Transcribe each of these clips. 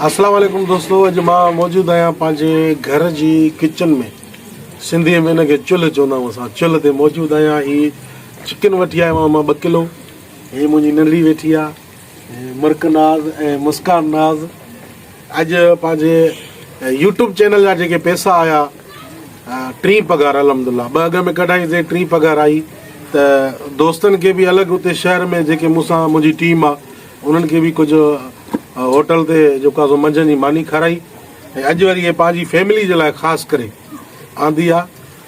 अस्सलाम वालेकुम दोस्तों। अॼु मां मौजूदु आहियां पंहिंजे घर जी किचन में। सिंधीअ में हिनखे चुल्ह चवंदा आहियूं असां। चुल्ह ते मौजूदु आहियां। हीअ चिकन वठी आयो आहियां मां 2 किलो। हीअ मुंहिंजी नंढड़ी वेठी आहे मुर्क नाज़ ऐं मुस्कान नाज़। अॼु पंहिंजे यूट्यूब चैनल जा जेके पैसा आया 3 पघार अलहमदुल्ला। 2 अॻ में कढाईसीं, 3 पघार आई त दोस्तनि खे बि अलॻि उते शहर में जेके मूंसां मुंहिंजी टीम आहे उन्हनि खे बि कुझु होटल ते जेको आहे मंझंदि जी मानी खाराई। ऐं अॼु वरी इहे पंहिंजी फैमिली जे लाइ ख़ासि करे आंदी आहे।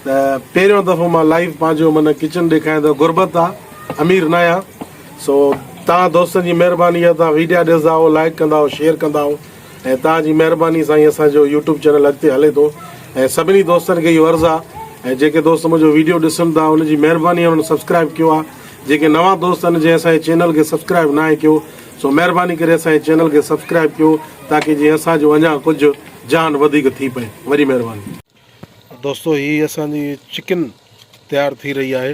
त पहिरियों दफ़ो मां लाइव पंहिंजो माना किचन ॾेखारियां थो। गुरबत आहे, अमीर न आहियां। सो तव्हां दोस्तनि जी महिरबानी आहे, तव्हां वीडियो ॾिसंदा आहियो, लाइक कंदा आहियो, शेयर कंदा आहियो ऐं तव्हांजी महिरबानी सां ई असांजो यूट्यूब चैनल अॻिते हले थो। ऐं सभिनी दोस्तनि खे इहो अर्ज़ु आहे ऐं जेके दोस्त मुंहिंजो वीडियो ॾिसनि था उनजी महिरबानी आहे, उन्हनि सब्सक्राइब कयो आहे। जेके नवां दोस्त आहिनि जंहिं असांजे चैनल खे सब्सक्राइब न आहे कयो, सो महिरबानी करे असांजे चैनल खे सब्सक्राइब कयो ताकी जीअं असांजो अञा कुझु जान वधीक थी पए। वॾी महिरबानी दोस्तों। हीअ असांजी चिकन तयारु थी रही आहे।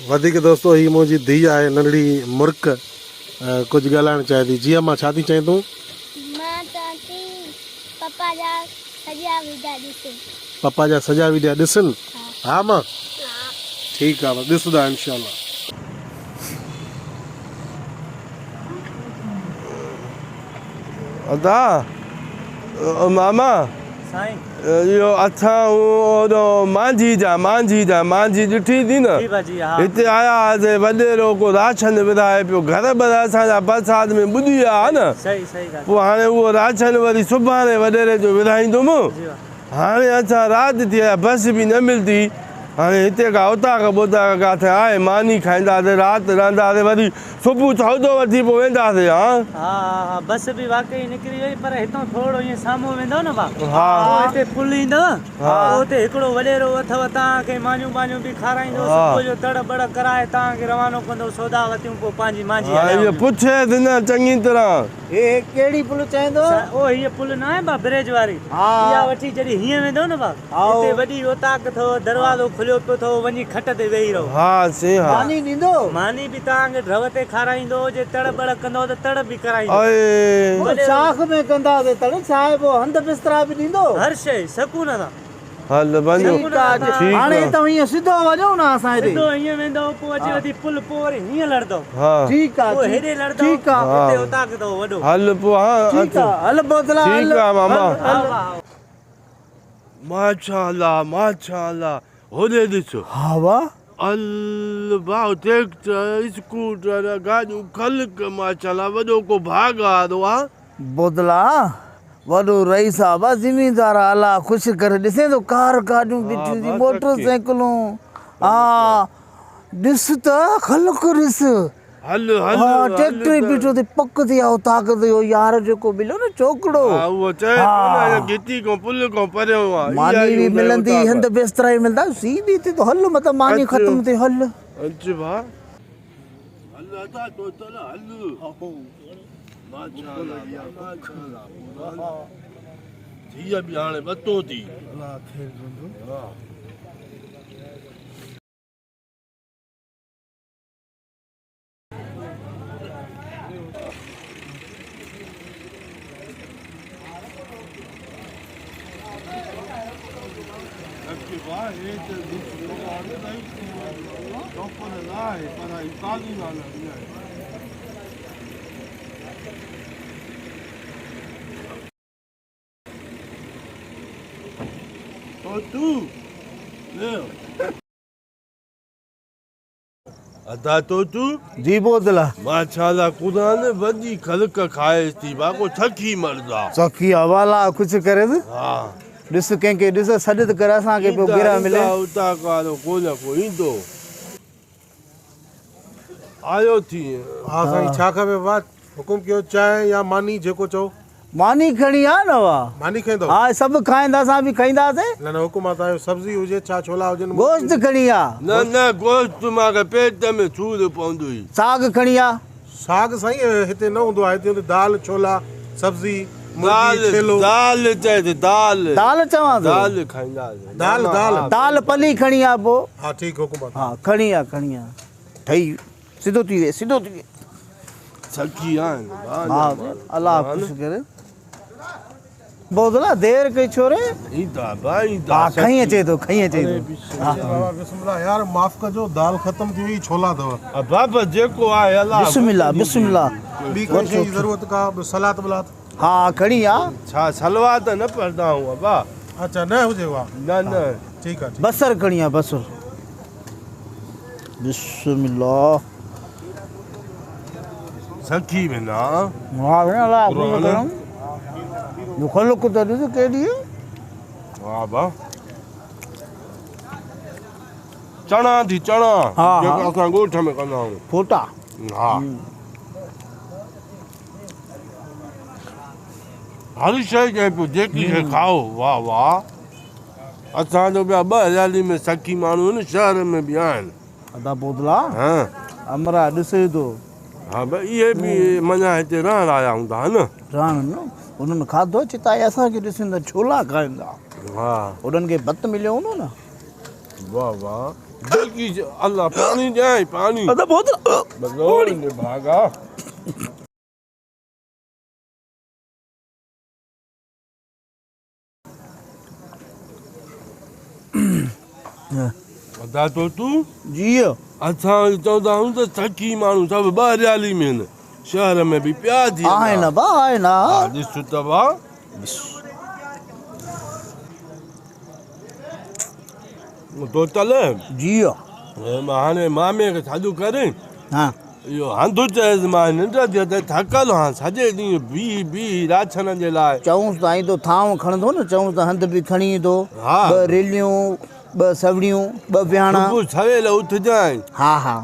वधीक दोस्तों हीअ मुंहिंजी धीउ आहे नंढड़ी मुर्क, कुझु ॻाल्हाइणु चाहे थी। जीअं मां छा थी चई तूं? पप्पा जा सॼा वीडियो ॾिसनि? हा मां ठीकु आहे, ॾिसंदा इंशाल्लाह। अदा मामा इहो असां मांझी ॾिठी थी न, हिते आया हुआसीं। वॾेरो को राशन विराहे पियो। घर बर असांजा बरसात में ॿुॾी विया हा न। पोइ हाणे उहो राशन वरी सुभाणे वॾेरे जो विराईंदुमि। हाणे असां राति थी आया, बस बि न मिलंदी। हाणे हिते खां हुतां खां ॿुधा किथे आहे मानी खाईंदासीं, राति रहंदासीं, वरी सुबुह सौदो वठी पोइ वेंदासीं। हा बस बि वाकई निकिरी वई, पर हितां थोरो ईअं साम्हूं वेंदव न भाउ, हिते पुल ईंदव, हुते हिकिड़ो वॾेरो अथव, तव्हांखे मानियूं बि खाराईंदो। सुबुह जो तड़ बड़ कराए तव्हांखे रवानो कंदो, सौदा वतियूं पोइ पंहिंजी मांझी पुछे न चङी तरह। हे कहिड़ी पुल चवंदो? ओ हीअ पुल न आहे भाउ, ब्रिज वारी। इहा वठी जॾहिं हीअं वेंदव न भाउ, हिते वॾी ओताक अथव, दरवाज़ो खुलियो पियो अथव, वञी खट ते वेही रहो। मानी ॾींदो, मानी बि तव्हांखे ड्रव ते खाराईंदो। जे तड़ बड़ कंदो त तड़ बि कराईंदो। शाख में कंदासीं तड़ साहिब, हंध बिस्तरा बि ॾींदो, हर शइ सकून सां। हल वञो। हाणे त हीअं सिधो वञो न, असां हिते सिधो हीअं वेंदो, पोइ अची वधी पुल, पोइ वरी हीअं लड़दो। ठीकु आहे, हेॾे लड़दो, ठीकु आहे, हिते उताक अथव वॾो। हल पोइ हा ठीकु आहे, हल बोतला। ठीकु आहे मामा। माशाअल्लाह माशाअल्लाह। होॾे ॾिस। हा वाह, अल भाउ, ट्रैक्टर, स्कूटर, गाॾियूं, ख़ल्क़ माशाअल्लाह। वॾो को भाग वारो आहे। बोतला वॾो रईस आहे बस, ज़मीनदार अलाह ख़ुशि करे ॾिसे थो। कार गाॾियूं बीठियूं थी, मोटर साइकिलूं। हा ॾिस त ख़ल्क़ ॾिस। हल हा ट्रैक्टर बीठो थी, पक थी आओ ताक़त यो यार जेको मिलो न छोकिरो। हा उहो चए थो न गिटी को पुल को परियो आहे। मानी बि मिलंदी, हंध बिस्तरा बि मिलंदा, सी बि थी तो हल, मतलब मानी ख़त्म थी। हल अच्छा भाउ, हल अदा तो चल हल। माशाअल्लाह माशाअल्लाह। धीअ बि हाणे बतो थी। अल्लाह ख़ैर कंदो। हा अदा तो तू जी बोतला। माशाअल्लाह कुरान वॾी ख़ल्क़ खाएसि थी। बाको थकी मरदा सखी हवाला कुछ करे त। हा ॾिस कंहिंखे ॾिस सॾ त करे असांखे पियो गिरा मिले। उता कारो को न को ईंदो आयो थी। हा साईं, छा खपे बात? हुकुम कयो, चांहि या मानी जेको चओ। मानी खणी आ न वाह, मानी खाईंदो? हा सब खाईंदा, असां बि खाईंदासीं। न हुकुम आहे तव्हांजो। सब्जी हुजे, छा छोला हुजनि? गोश्त खणी आ। न गोश्त मूंखे पेट में सूर पवंदो ई। साग खणी आ। साग साईं हिते न हूंदो आहे, हिते दाल छोला सब्जी दाल चए दाल दाल चवां थो दाल खाईंदासीं दाल दाल दाल पली खणी आ पोइ हाँ ठीक हुकुम हा खणी आ ठही सिधो थी वे सखी आहिनि हा अलाह ख़ुशि करे बोधला देर कई छोरे ईंदा भाई हा खई अचे थो बाबा बिस्मिल्लाह यार माफ़ कजो दाल ख़त्म थी वई छोला अथव बाबा जेको आहे अलाह बिस्मिल्लाह ॿी कोई शइ जी ज़रूरत का सलाद वलाद हा खणी आ छा सलवा त न पढ़ंदा आहियूं अबा अच्छा न हुजे वाह न न ठीकु आहे बसर खणी आ बसर बिस्मिल्लाह सखी में ना हा भेण अलाह ख़ुशि करम यो खलक त ॾिस केॾी वाह वाह चणा थी चणा हा, जेको हा। असां ॻोठ में कंदा आहियूं फोटा हा हर शइ चए पियो जेकी शइ खाओ वाह वाह असांजो ॿिया 2000 में सखी माण्हू आहिनि शहर में बि आहिनि अदा बोदला हा अमरा ॾिसे थो हा भई इहे बि मञा हिते रहण आया हूंदा न राण न उन्हनि खाधो चिताई असांखे ॾिसंदा छोला खाईंदा हा उन्हनि खे भत मिलियो हूंदो न वाह वाह जेकी अल्लाह पानी ॾियाई पानी अदा बोदला बलोड़ी ने भागा अदा तो तूं जी असां चवंदा आहियूं त सखी माण्हू सभु 2 में आहिनि शहर में बि पिया थी आहे न बा आहे न हा ॾिस त वाह तोतल जी मां हाणे मामे खे साॾू करे हा इहो हंधु चएसि मां निंड थी अचे थकल हां सॼे ॾींहुं बीह राछन जे लाइ चऊंसि त आई तो थांव खणंदो न चऊंसि त हंधि बि खणी ईंदो हा। 2 रेलियूं 2 सवड़ियूं 2 विहाणा सुबुह सवेल उथजांइ हा हा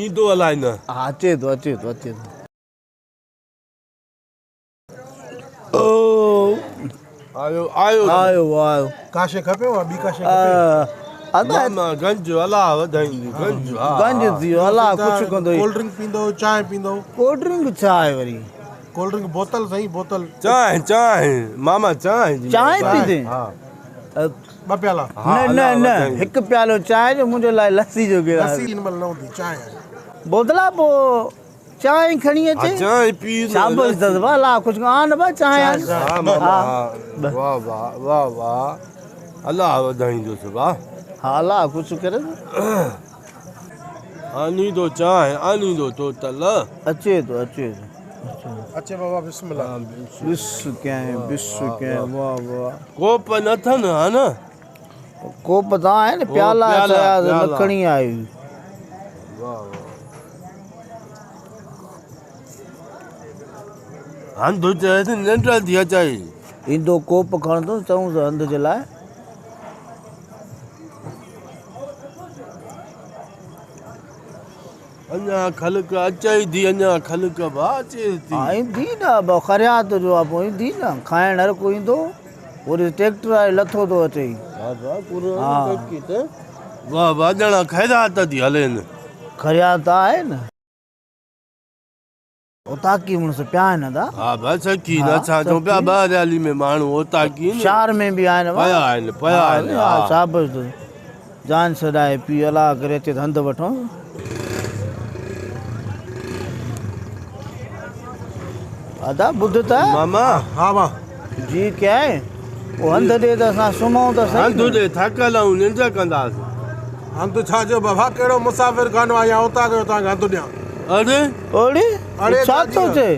ईंदो अलाए न हा अचे थो ओ आयो आयो का शइ खपेव ॿी का शइ खपे अदा मामा गंज अलाह वधाईंदी गंज हा गंज थियो अलाह कुझु कंदो कोल्ड ड्रिंक पींदो चांहि पींदो कोल्ड ड्रिंक छा आहे वरी कोल्ड ड्रिंक बोतल सही बोतल चांहि मामा चांहि चांहि पीते हा अ, 2 प्याला न न न हिकु प्यालो चांहि जो मुंहिंजे लाइ लस्सी जो गिलास लस्सी हिन महिल न हूंदी चांहि आहे बोतला पोइ चांहि खणी अचे चांहि पी शाबाश अथसि भा अलाह कुझु आन बा चांहि हा आन मामा वाह वाह वाह वाह अलाह वधाईंदुसि वाह हा अलाह कुझु करे आनींदो चांहि तो तल अचे थो अचे बाबा बिस्मिल्लाह विश्व कंहिं वाह वाह कोप न अथनि हा न कोप त आहिनि प्याला प्याला, चया प्याला। न खणी आई वाह वाह हंधु चएसि निंड थी अचाई ईंदो कोप खणंदो चऊंसि हंधि जे लाइ अञा ख़लक अचे थी अञा ख़लक भा अचे थी हा ईंदी न खरियात जो आहे पोइ ईंदी न खाइण हर को ईंदो वरी ट्रैक्टर आहे लथो थो अचे वाह वाह पूरो हा। वाह वाह ॼणा ख़ैरात थी हलेनि खरियात आहे न उताकी मुड़ुस पिया आहिनि दा हा बस की हा, न छा चऊं पिया सखी। 2 में माण्हू उता की शहर में बि आहिनि पया आहिनि हा शाबाश जान छॾाए पी अलाह करे अचे त हंधि वठो अदा ॿुध त मामा हा वाह जी क्या है वो हंध दे त असां सुम्हूं त सही हंधु ॾे थकल ऐं निंड कंदासीं हंधि छा जो बाबा कहिड़ो मुसाफ़िर खानो आहे या उतां कयो तव्हांखे हंधि ॾियां अरे ओड़ी अरे छा थो दादी। थिए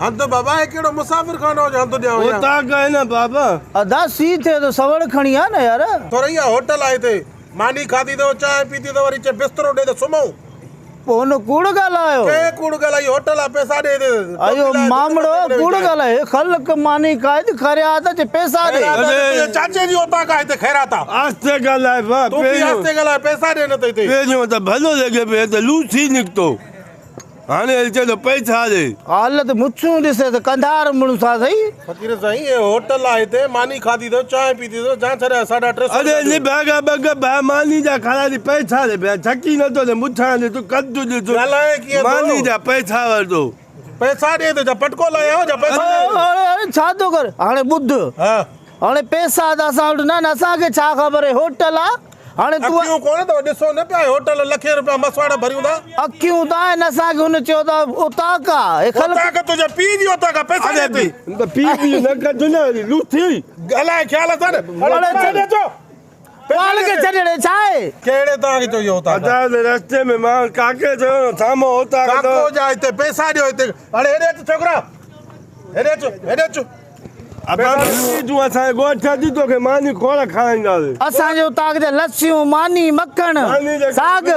हंधि बाबा हे कहिड़ो मुसाफ़िर खानो आहे जो हंधि ॾियां या? उता गए न बाबा अदा सी थिए त सवड़ खणी आ न यार थोरो इहा होटल आहे हिते मानी खाधी अथव चांहि पीती अथव वरी चए बिस्तरो ॾे त सुम्हूं पोइ हुन कूड़ ॻाल्हायो के कूड़ ॻाल्हाई होटल आहे पैसा ॾे अयो मामड़ो कूड़ ॻाल्हाए ख़लक मानी खाए त खरिया त चे पैसा ॾे अरे। चाचे जी उतां का हिते ख़ैरात आहे आस्ते ॻाल्हाए बा तूं बि आस्ते ॻाल्हाए पैसा ॾे न त हिते पहिरियों त भलो लॻे पियो त लूसी निकितो हाणे चए पैसा ॾे हालत मुछूं ॾिसे त कंधार मुड़ुस आहे सही फ़कीर साईं हे होटल आहे हिते मानी खाधी अथव चांहि पीती अथव जां छॾिया 350 अरे निभागा बगा मानी जा खाली पैसा ॾे पिया छकी नथो ॾे मुछां ॾे तूं कद्दू ॾिसो ॻाल्हाए कीअं थो? मानी जा पैसा वठो पैसा ॾे त पटको लाया हो पैसा अरे छा थो कर हाणे ॿुध हा हाणे पैसा त असां वटि न असांखे छा ख़बर आहे होटल आहे हाणे तूं अखियूं कोन अथव ॾिसो न पिया होटल लखे रुपया मसवाड़ भरियूं था अखियूं त आहिनि असांखे हुन चयो त उताक आहे हे ख़लक उताक तुंहिंजे पीउ जी उताक पैसा ॾे थी पी न कजो न लूथी अलाए ख़्याल अथव अरे छॾे अचो पाण खे छॾे छा आहे कहिड़े तव्हांखे चयो इहो उताक रस्ते में मां काके चयो थामो होता काको जा हिते पैसा ॾियो हिते हाणे हेॾे अच छोकिरा हेॾे अच तूं असांजे ॻोठ जी तोखे मानी खोड़ खाराईंदासीं असांजे उताक जा लस्सियूं मानी मखण साग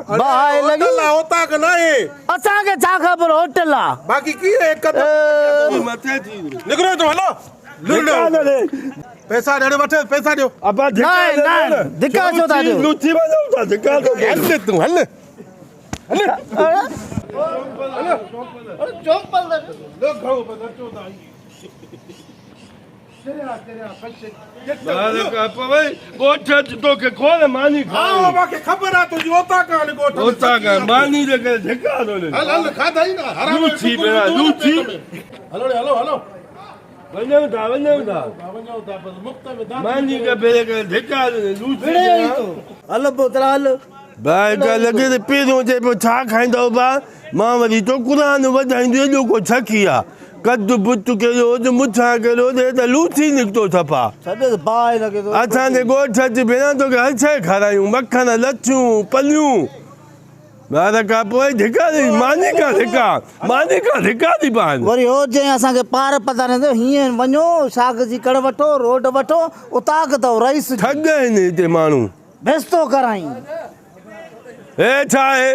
बाहि लॻी उताक न आहे असांखे छा ख़बर होटल आहे बाक़ी कीअं हिकु मथे थी निकिरो तूं हलो पैसा ॾे वठ पैसा ॾियो अबा न धिका छो था ॾियो लूथी वञूं था धिका थो हल तूं हल ॻोठ तोखे खोड़ मानी मूंखे ख़बर आहे तुंहिंजी उताक होता मानी जे करे धिका थो ॾे हल खाधई न लूथी भेण लूथी हलो हलो वञूं था मानी के भेरे करे धिका थो ॾे लूथी हल पोतरा हल भाई का लगे ते पहिरियों चए पियो छा खाईंदव भाउ मां वरी तो क़ुर वधाईंदो एॾो को छकी आहे कदु बुत कयो त मुछा कयो त लूथी निकितो थपा छॾे बाहि लॻे थो असांजे ॻोठ अची भेण तोखे हर शइ खारायूं मखण लच्छूं पलियूं ॿार खां पोइ धिका ॾेई मानी का धिका थी पान वरी हो चई असांखे पार पता न हीअं वञो साग जी कड़ वठो रोड वठो उताक अथव रईस ठग आहिनि हिते माण्हू बेस्तो कराई हे छा आहे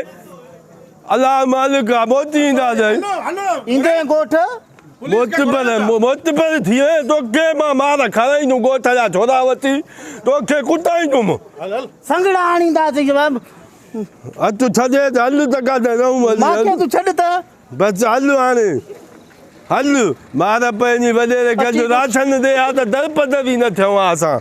अलाह मालिक आहे मोती ईंदासीं ईंदे ॻोठ मोतबर थी वञे तोखे मां मार खाराईंदुमि ॻोठ जा छोरा वठी तोखे कुटाईंदुमि संगड़ा आणींदासीं हथु छॾे त हल त काथे मांखे तूं छॾ त बसि हल हाणे हल मार पंहिंजी वॾेरे गॾु राशन ॾे हा त दरपदर ई न थियूं असां